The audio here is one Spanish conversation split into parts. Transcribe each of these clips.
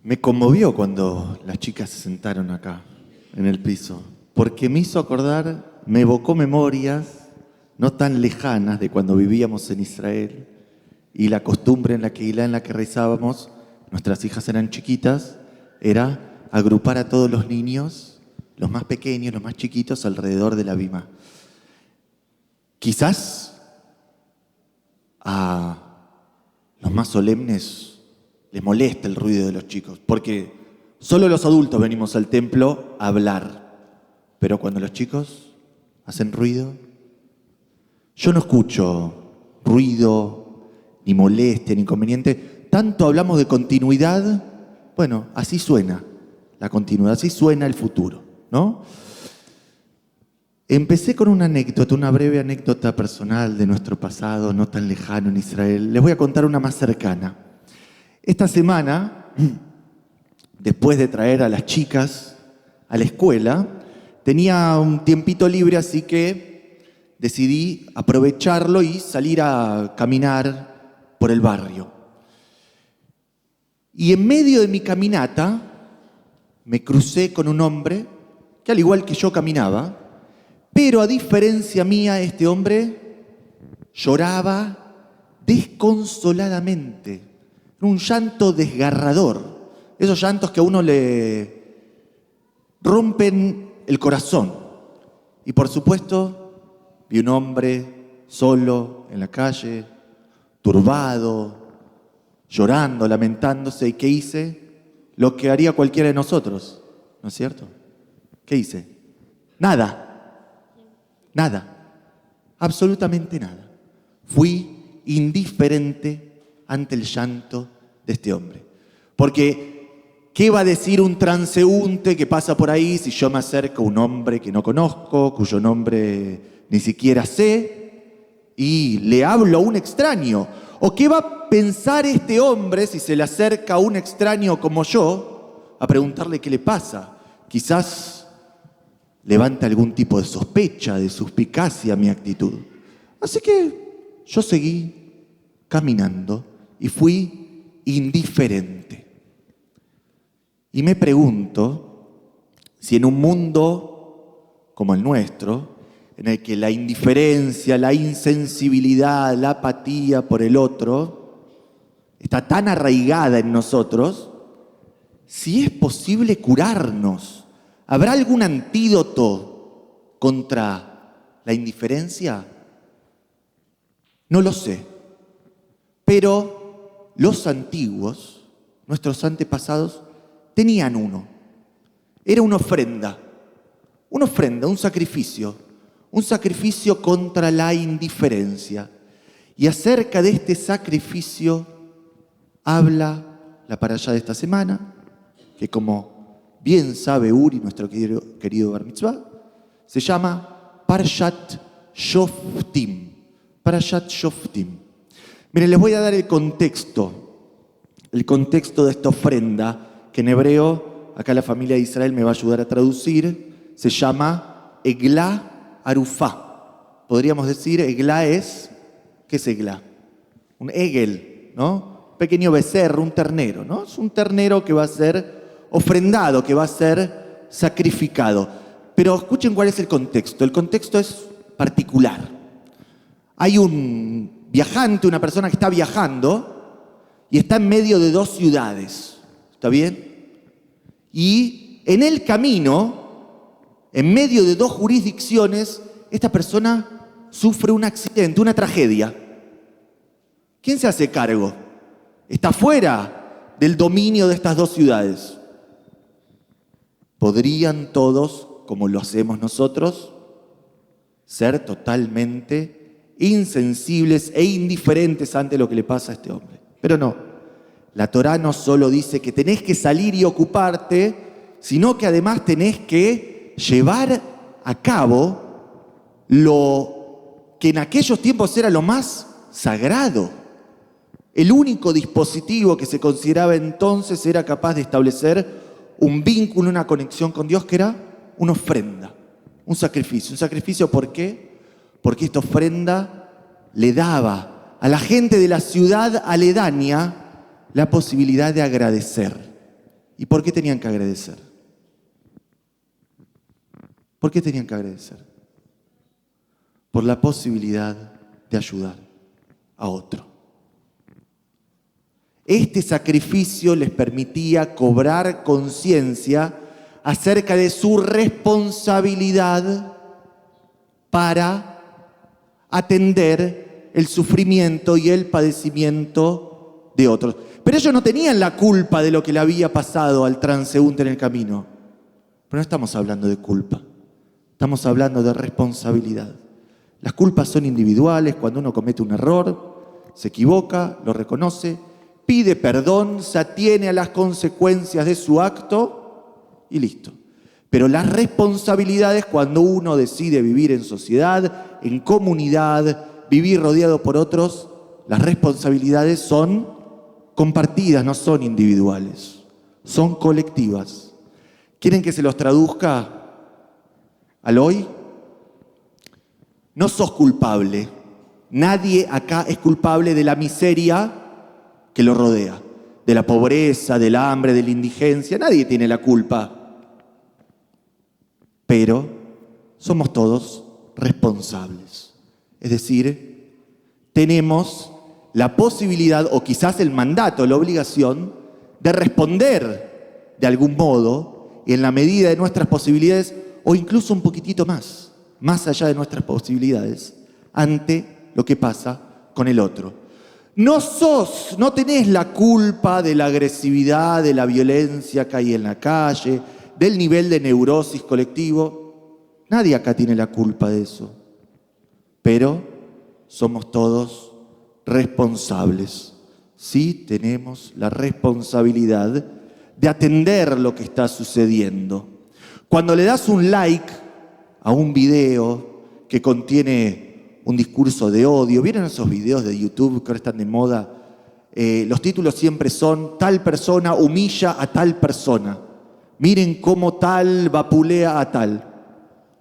Me conmovió cuando las chicas se sentaron acá, en el piso, porque me hizo acordar, me evocó memorias no tan lejanas de cuando vivíamos en Israel y la costumbre en la que rezábamos, nuestras hijas eran chiquitas, era agrupar a todos los niños, los más pequeños, los más chiquitos, alrededor de la bimá. Quizás a los más solemnes les molesta el ruido de los chicos, porque solo los adultos venimos al templo a hablar, pero cuando los chicos hacen ruido, yo no escucho ruido, ni molestia, ni inconveniente. Tanto hablamos de continuidad, bueno, así suena la continuidad, así suena el futuro, ¿no? Empecé con una anécdota, una breve anécdota personal de nuestro pasado, no tan lejano en Israel. Les voy a contar una más cercana. Esta semana, después de traer a las chicas a la escuela, tenía un tiempito libre, así que decidí aprovecharlo y salir a caminar por el barrio. Y en medio de mi caminata me crucé con un hombre que, al igual que yo, caminaba, pero a diferencia mía, este hombre lloraba desconsoladamente. Un llanto desgarrador, esos llantos que a uno le rompen el corazón. Y por supuesto, vi un hombre solo en la calle, turbado, llorando, lamentándose. ¿Y qué hice? Lo que haría cualquiera de nosotros, ¿no es cierto? ¿Qué hice? Nada, absolutamente nada. Fui indiferente ante el llanto de este hombre. Porque, ¿qué va a decir un transeúnte que pasa por ahí si yo me acerco a un hombre que no conozco, cuyo nombre ni siquiera sé, y le hablo a un extraño? ¿O qué va a pensar este hombre si se le acerca a un extraño como yo a preguntarle qué le pasa? Quizás levanta algún tipo de sospecha, de suspicacia mi actitud. Así que yo seguí caminando y fui indiferente. Y me pregunto si en un mundo como el nuestro, en el que la indiferencia, la insensibilidad, la apatía por el otro está tan arraigada en nosotros, si es posible curarnos. ¿Habrá algún antídoto contra la indiferencia? No lo sé, pero los antiguos, nuestros antepasados, tenían uno. Era una ofrenda, un sacrificio contra la indiferencia. Y acerca de este sacrificio habla la parashá de esta semana, que como bien sabe Uri, nuestro querido Bar Mitzvah, se llama Parshat Shoftim. Parashat Shoftim. Miren, les voy a dar el contexto de esta ofrenda, que en hebreo, acá la familia de Israel me va a ayudar a traducir, se llama Eglá Arufá. Podríamos decir, Eglá es, ¿qué es Eglá? Un Egel, ¿no? Un pequeño becerro, un ternero, ¿no? Es un ternero que va a ser ofrendado, que va a ser sacrificado. Pero escuchen cuál es el contexto. El contexto es particular. Hay un viajante, una persona que está viajando y está en medio de dos ciudades, ¿está bien? Y en el camino, en medio de dos jurisdicciones, esta persona sufre un accidente, una tragedia. ¿Quién se hace cargo? Está fuera del dominio de estas dos ciudades. ¿Podrían todos, como lo hacemos nosotros, ser totalmente insensibles e indiferentes ante lo que le pasa a este hombre? Pero no, la Torá no solo dice que tenés que salir y ocuparte, sino que además tenés que llevar a cabo lo que en aquellos tiempos era lo más sagrado. El único dispositivo que se consideraba entonces era capaz de establecer un vínculo, una conexión con Dios, que era una ofrenda, un sacrificio. ¿Un sacrificio por qué? Porque esta ofrenda le daba a la gente de la ciudad aledaña la posibilidad de agradecer. ¿Y por qué tenían que agradecer? ¿Por qué tenían que agradecer? Por la posibilidad de ayudar a otro. Este sacrificio les permitía cobrar conciencia acerca de su responsabilidad para atender el sufrimiento y el padecimiento de otros. Pero ellos no tenían la culpa de lo que le había pasado al transeúnte en el camino. Pero no estamos hablando de culpa, estamos hablando de responsabilidad. Las culpas son individuales. Cuando uno comete un error, se equivoca, lo reconoce, pide perdón, se atiene a las consecuencias de su acto y listo. Pero las responsabilidades, cuando uno decide vivir en sociedad, en comunidad, vivir rodeado por otros, las responsabilidades son compartidas, no son individuales, son colectivas. ¿Quieren que se los traduzca al hoy? No sos culpable. Nadie acá es culpable de la miseria que lo rodea, de la pobreza, del hambre, de la indigencia. Nadie tiene la culpa. Pero somos todos responsables. Es decir, tenemos la posibilidad, o quizás el mandato, la obligación, de responder de algún modo, y en la medida de nuestras posibilidades, o incluso un poquitito más allá de nuestras posibilidades, ante lo que pasa con el otro. No tenés la culpa de la agresividad, de la violencia que hay en la calle, del nivel de neurosis colectivo. Nadie acá tiene la culpa de eso. Pero somos todos responsables. Sí tenemos la responsabilidad de atender lo que está sucediendo. Cuando le das un like a un video que contiene un discurso de odio, ¿vieron esos videos de YouTube que ahora están de moda? Los títulos siempre son: tal persona humilla a tal persona. Miren cómo tal vapulea a tal.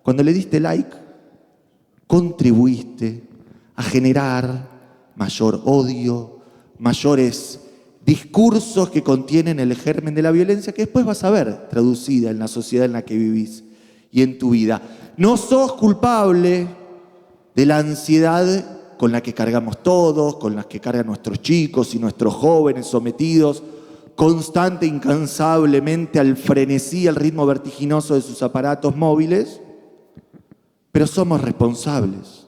Cuando le diste like, contribuiste a generar mayor odio, mayores discursos que contienen el germen de la violencia que después vas a ver traducida en la sociedad en la que vivís y en tu vida. No sos culpable de la ansiedad con la que cargamos todos, con la que cargan nuestros chicos y nuestros jóvenes sometidos constante, incansablemente al frenesí, al ritmo vertiginoso de sus aparatos móviles, pero somos responsables.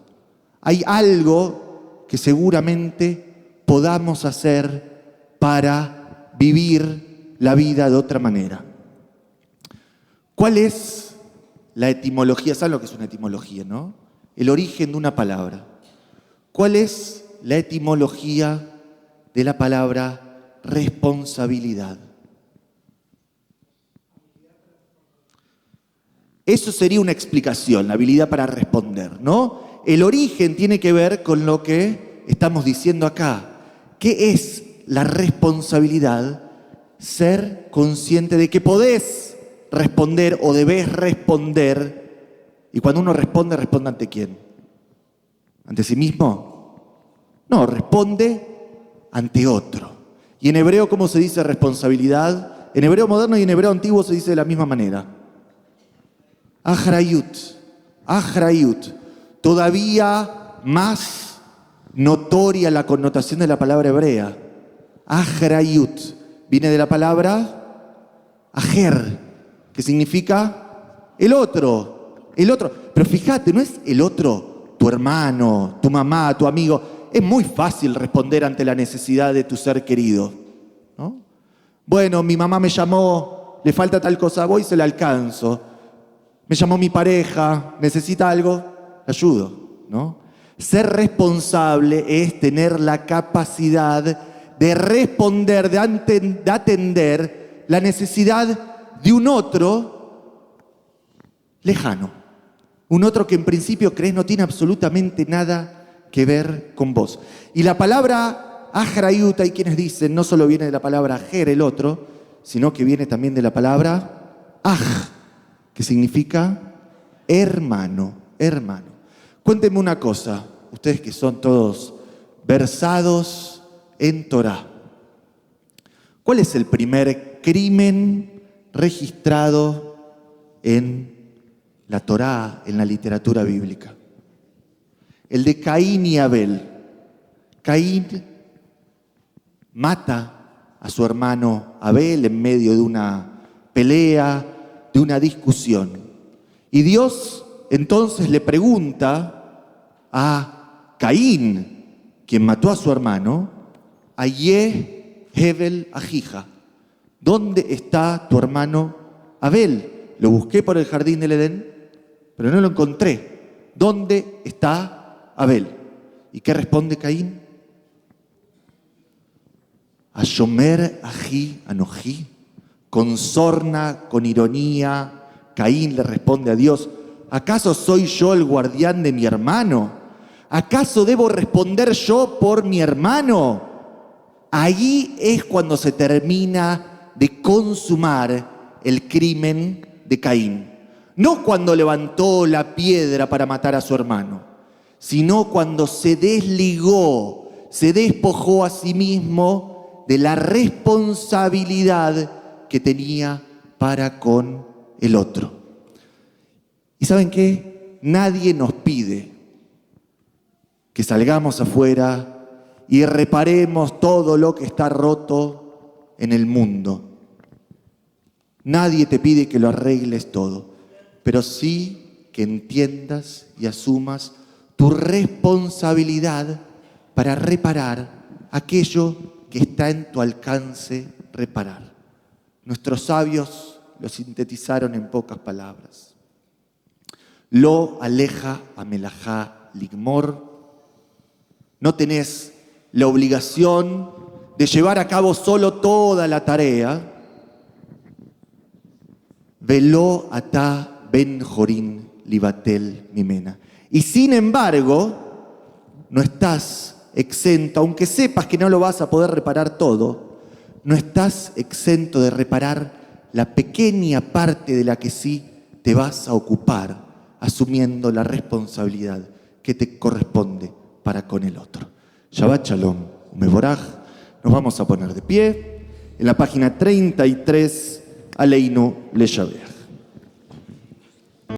Hay algo que seguramente podamos hacer para vivir la vida de otra manera. ¿Cuál es la etimología? ¿Saben lo que es una etimología, no? El origen de una palabra. ¿Cuál es la etimología de la palabra responsabilidad? Eso sería una explicación, la habilidad para responder, ¿no? El origen tiene que ver con lo que estamos diciendo acá. ¿Qué es la responsabilidad? Ser consciente de que podés responder o debés responder. Y cuando uno responde, ¿responde ante quién? ¿Ante sí mismo? No, responde ante otro. Y en hebreo, ¿cómo se dice responsabilidad? En hebreo moderno y en hebreo antiguo se dice de la misma manera. Achrayut, achrayut. Todavía más notoria la connotación de la palabra hebrea. Achrayut viene de la palabra ajer, que significa el otro, el otro. Pero fíjate, no es el otro, tu hermano, tu mamá, tu amigo. Es muy fácil responder ante la necesidad de tu ser querido, ¿no? Bueno, mi mamá me llamó, le falta tal cosa, voy y se la alcanzo. Me llamó mi pareja, necesita algo, le ayudo, ¿no? Ser responsable es tener la capacidad de responder, de atender la necesidad de un otro lejano. Un otro que en principio crees no tiene absolutamente nada que ver con vos. Y la palabra achrayut, hay quienes dicen, no solo viene de la palabra ajer, el otro, sino que viene también de la palabra aj, que significa hermano, hermano. Cuéntenme una cosa, ustedes que son todos versados en Torá. ¿Cuál es el primer crimen registrado en la Torá, en la literatura bíblica. El de Caín y Abel. Caín mata a su hermano Abel en medio de una pelea, de una discusión. Y Dios entonces le pregunta a Caín, quien mató a su hermano, Ayé Hebel Ajija, ¿dónde está tu hermano Abel? Lo busqué por el jardín del Edén, pero no lo encontré. ¿Dónde está Abel? ¿Y qué responde Caín? Ashomer Ají Anojí. Con sorna, con ironía, Caín le responde a Dios, ¿acaso soy yo el guardián de mi hermano? ¿Acaso debo responder yo por mi hermano? Ahí es cuando se termina de consumar el crimen de Caín. No cuando levantó la piedra para matar a su hermano, sino cuando se desligó, se despojó a sí mismo de la responsabilidad que tenía para con el otro. ¿Y saben qué? Nadie nos pide que salgamos afuera y reparemos todo lo que está roto en el mundo. Nadie te pide que lo arregles todo, pero sí que entiendas y asumas tu responsabilidad para reparar aquello que está en tu alcance reparar. Nuestros sabios lo sintetizaron en pocas palabras. Lo aleja a melajá ligmor. No tenés la obligación de llevar a cabo solo toda la tarea. Veló atá ben jorín libatel mimena. Y sin embargo, no estás exento, aunque sepas que no lo vas a poder reparar todo, no estás exento de reparar la pequeña parte de la que sí te vas a ocupar, asumiendo la responsabilidad que te corresponde para con el otro. Shabbat Shalom, Umevoraj. Nos vamos a poner de pie en la página 33, Aleinu Leshabeach.